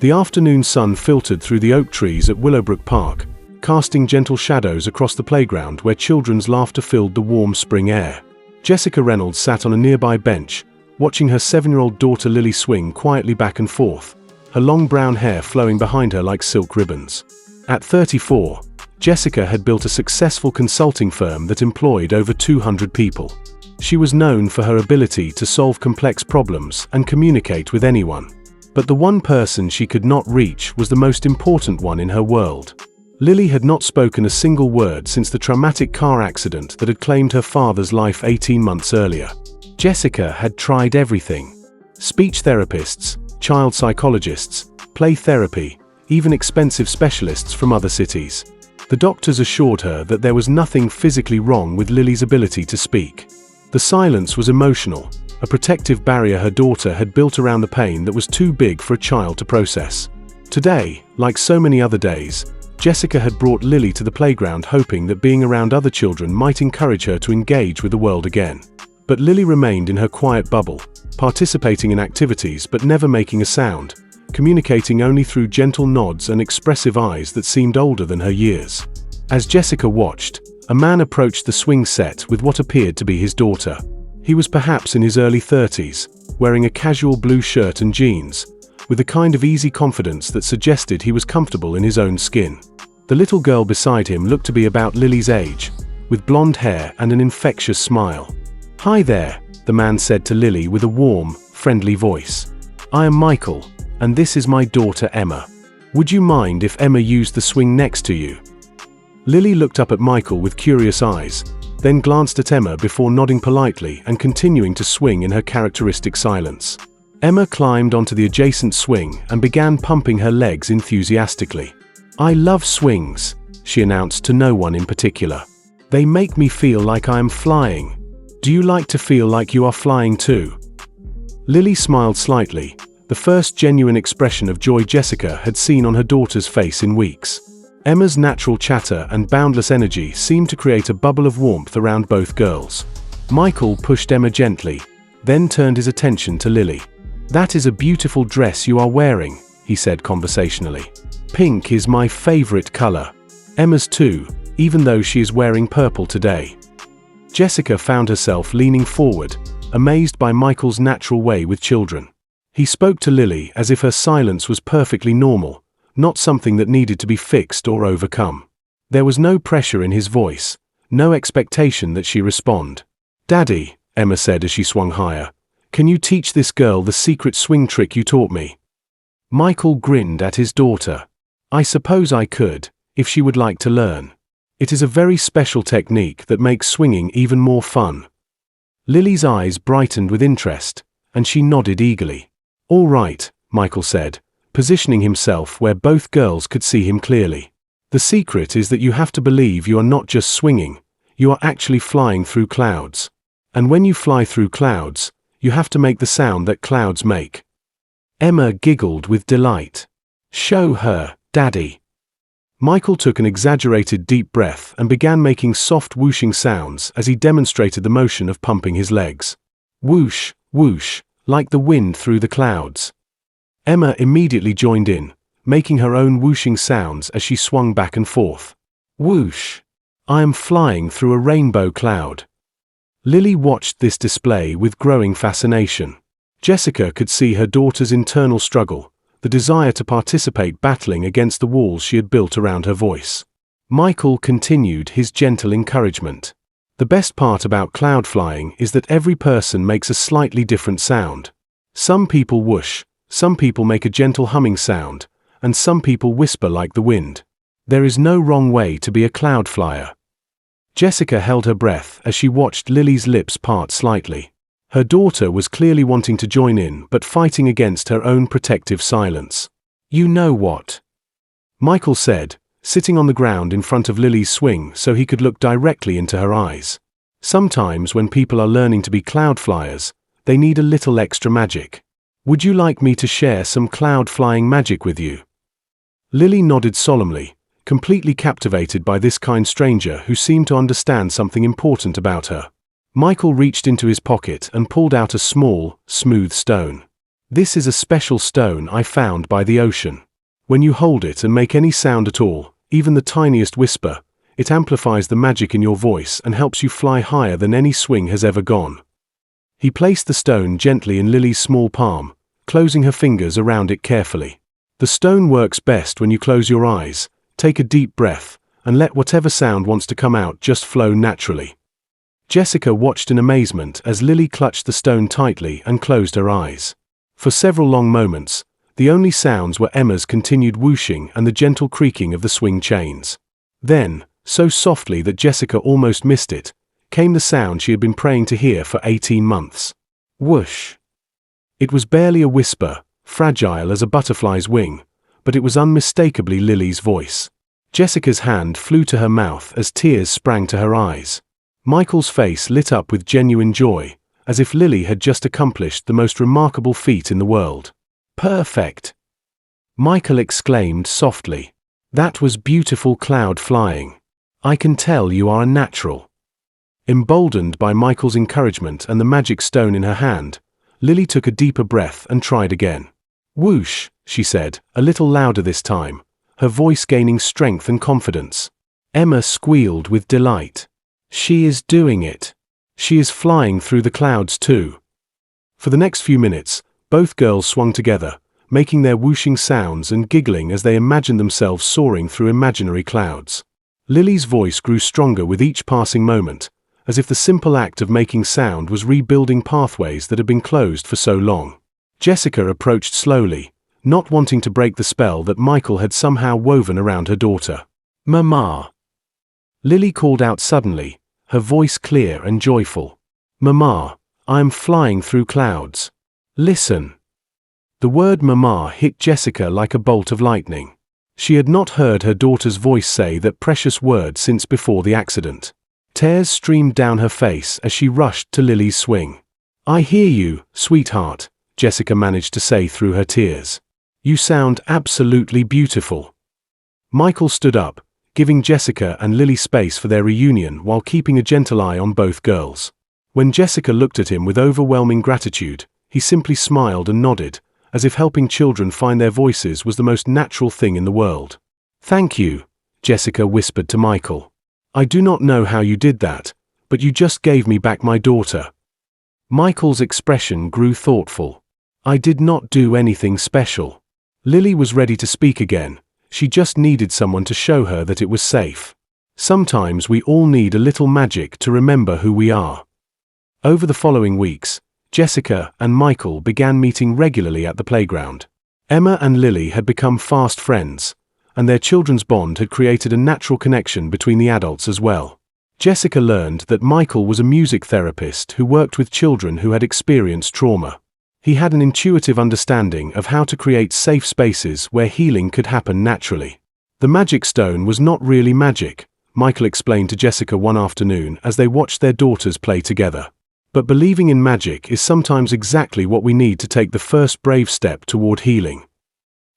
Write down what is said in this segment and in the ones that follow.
The afternoon sun filtered through the oak trees at Willowbrook Park, casting gentle shadows across the playground where children's laughter filled the warm spring air. Jessica Reynolds sat on a nearby bench, watching her 7-year-old daughter Lily swing quietly back and forth, her long brown hair flowing behind her like silk ribbons. At 34, Jessica had built a successful consulting firm that employed over 200 people. She was known for her ability to solve complex problems and communicate with anyone. But the one person she could not reach was the most important one in her world. Lily had not spoken a single word since the traumatic car accident that had claimed her father's life 18 months earlier. Jessica had tried everything. Speech therapists, child psychologists, play therapy, even expensive specialists from other cities. The doctors assured her that there was nothing physically wrong with Lily's ability to speak. The silence was emotional, a protective barrier her daughter had built around the pain that was too big for a child to process. Today, like so many other days, Jessica had brought Lily to the playground hoping that being around other children might encourage her to engage with the world again. But Lily remained in her quiet bubble, participating in activities but never making a sound, communicating only through gentle nods and expressive eyes that seemed older than her years. As Jessica watched, a man approached the swing set with what appeared to be his daughter. He was perhaps in his early 30s, wearing a casual blue shirt and jeans, with a kind of easy confidence that suggested he was comfortable in his own skin. The little girl beside him looked to be about Lily's age, with blonde hair and an infectious smile. "Hi there," the man said to Lily with a warm, friendly voice. "I am Michael, and this is my daughter Emma. Would you mind if Emma used the swing next to you?" Lily looked up at Michael with curious eyes, then glanced at Emma before nodding politely and continuing to swing in her characteristic silence. Emma climbed onto the adjacent swing and began pumping her legs enthusiastically. "I love swings," she announced to no one in particular. "They make me feel like I am flying. Do you like to feel like you are flying too?" Lily smiled slightly, the first genuine expression of joy Jessica had seen on her daughter's face in weeks. Emma's natural chatter and boundless energy seemed to create a bubble of warmth around both girls. Michael pushed Emma gently, then turned his attention to Lily. "That is a beautiful dress you are wearing," he said conversationally. "Pink is my favorite color. Emma's too, even though she is wearing purple today." Jessica found herself leaning forward, amazed by Michael's natural way with children. He spoke to Lily as if her silence was perfectly normal, not something that needed to be fixed or overcome. There was no pressure in his voice, no expectation that she respond. "Daddy," Emma said as she swung higher, "can you teach this girl the secret swing trick you taught me?" Michael grinned at his daughter. "I suppose I could, if she would like to learn. It is a very special technique that makes swinging even more fun." Lily's eyes brightened with interest, and she nodded eagerly. "All right," Michael said, positioning himself where both girls could see him clearly. "The secret is that you have to believe you are not just swinging, you are actually flying through clouds. And when you fly through clouds, you have to make the sound that clouds make." Emma giggled with delight. "Show her, Daddy." Michael took an exaggerated deep breath and began making soft whooshing sounds as he demonstrated the motion of pumping his legs. Whoosh, whoosh, like the wind through the clouds. Emma immediately joined in, making her own whooshing sounds as she swung back and forth. Whoosh! I am flying through a rainbow cloud. Lily watched this display with growing fascination. Jessica could see her daughter's internal struggle, the desire to participate battling against the walls she had built around her voice. Michael continued his gentle encouragement. "The best part about cloud flying is that every person makes a slightly different sound. Some people whoosh, some people make a gentle humming sound, and some people whisper like the wind. There is no wrong way to be a cloud flyer." Jessica held her breath as she watched Lily's lips part slightly. Her daughter was clearly wanting to join in but fighting against her own protective silence. "You know what?" Michael said, sitting on the ground in front of Lily's swing so he could look directly into her eyes. "Sometimes when people are learning to be cloud flyers, they need a little extra magic. Would you like me to share some cloud flying magic with you?" Lily nodded solemnly, completely captivated by this kind stranger who seemed to understand something important about her. Michael reached into his pocket and pulled out a small, smooth stone. "This is a special stone I found by the ocean. When you hold it and make any sound at all, even the tiniest whisper, it amplifies the magic in your voice and helps you fly higher than any swing has ever gone." He placed the stone gently in Lily's small palm, closing her fingers around it carefully. "The stone works best when you close your eyes, take a deep breath, and let whatever sound wants to come out just flow naturally." Jessica watched in amazement as Lily clutched the stone tightly and closed her eyes. For several long moments, the only sounds were Emma's continued whooshing and the gentle creaking of the swing chains. Then, so softly that Jessica almost missed it, came the sound she had been praying to hear for 18 months. Whoosh! It was barely a whisper, fragile as a butterfly's wing, but it was unmistakably Lily's voice. Jessica's hand flew to her mouth as tears sprang to her eyes. Michael's face lit up with genuine joy, as if Lily had just accomplished the most remarkable feat in the world. "Perfect!" Michael exclaimed softly. "That was beautiful cloud flying. I can tell you are a natural." Emboldened by Michael's encouragement and the magic stone in her hand, Lily took a deeper breath and tried again. "Whoosh," she said, a little louder this time, her voice gaining strength and confidence. Emma squealed with delight. "She is doing it. She is flying through the clouds too." For the next few minutes, both girls swung together, making their whooshing sounds and giggling as they imagined themselves soaring through imaginary clouds. Lily's voice grew stronger with each passing moment, as if the simple act of making sound was rebuilding pathways that had been closed for so long. Jessica approached slowly, not wanting to break the spell that Michael had somehow woven around her daughter. "Mama!" Lily called out suddenly, her voice clear and joyful. "Mama, I am flying through clouds. Listen." The word "mama" hit Jessica like a bolt of lightning. She had not heard her daughter's voice say that precious word since before the accident. Tears streamed down her face as she rushed to Lily's swing. "I hear you, sweetheart," Jessica managed to say through her tears. "You sound absolutely beautiful." Michael stood up, giving Jessica and Lily space for their reunion while keeping a gentle eye on both girls. When Jessica looked at him with overwhelming gratitude, he simply smiled and nodded, as if helping children find their voices was the most natural thing in the world. "Thank you," Jessica whispered to Michael. "I do not know how you did that, but you just gave me back my daughter." Michael's expression grew thoughtful. "I did not do anything special." Lily was ready to speak again. She just needed someone to show her that it was safe. Sometimes we all need a little magic to remember who we are. Over the following weeks, Jessica and Michael began meeting regularly at the playground. Emma and Lily had become fast friends, and their children's bond had created a natural connection between the adults as well. Jessica learned that Michael was a music therapist who worked with children who had experienced trauma. He had an intuitive understanding of how to create safe spaces where healing could happen naturally. The magic stone was not really magic, Michael explained to Jessica one afternoon as they watched their daughters play together. But believing in magic is sometimes exactly what we need to take the first brave step toward healing.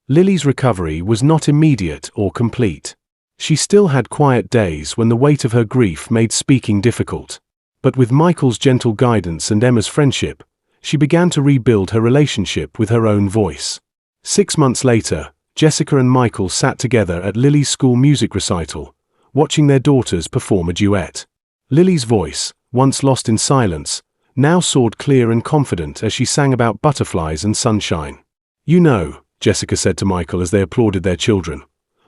Lily's recovery was not immediate or complete. She still had quiet days when the weight of her grief made speaking difficult. But with Michael's gentle guidance and Emma's friendship, she began to rebuild her relationship with her own voice. 6 months later, Jessica and Michael sat together at Lily's school music recital, watching their daughters perform a duet. Lily's voice, once lost in silence, now soared clear and confident as she sang about butterflies and sunshine. "You know," Jessica said to Michael as they applauded their children,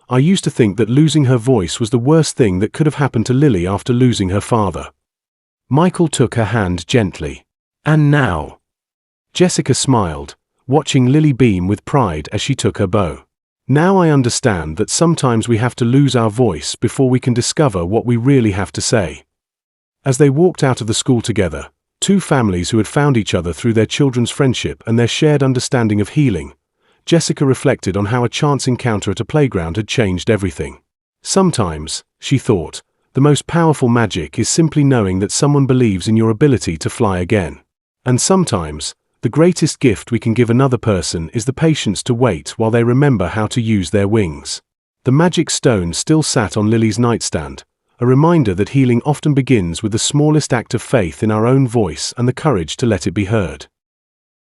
"I used to think that losing her voice was the worst thing that could have happened to Lily after losing her father." Michael took her hand gently. "And now?" Jessica smiled, watching Lily beam with pride as she took her bow. "Now I understand that sometimes we have to lose our voice before we can discover what we really have to say." As they walked out of the school together, two families who had found each other through their children's friendship and their shared understanding of healing, Jessica reflected on how a chance encounter at a playground had changed everything. Sometimes, she thought, the most powerful magic is simply knowing that someone believes in your ability to fly again. And sometimes, the greatest gift we can give another person is the patience to wait while they remember how to use their wings. The magic stone still sat on Lily's nightstand, a reminder that healing often begins with the smallest act of faith in our own voice and the courage to let it be heard.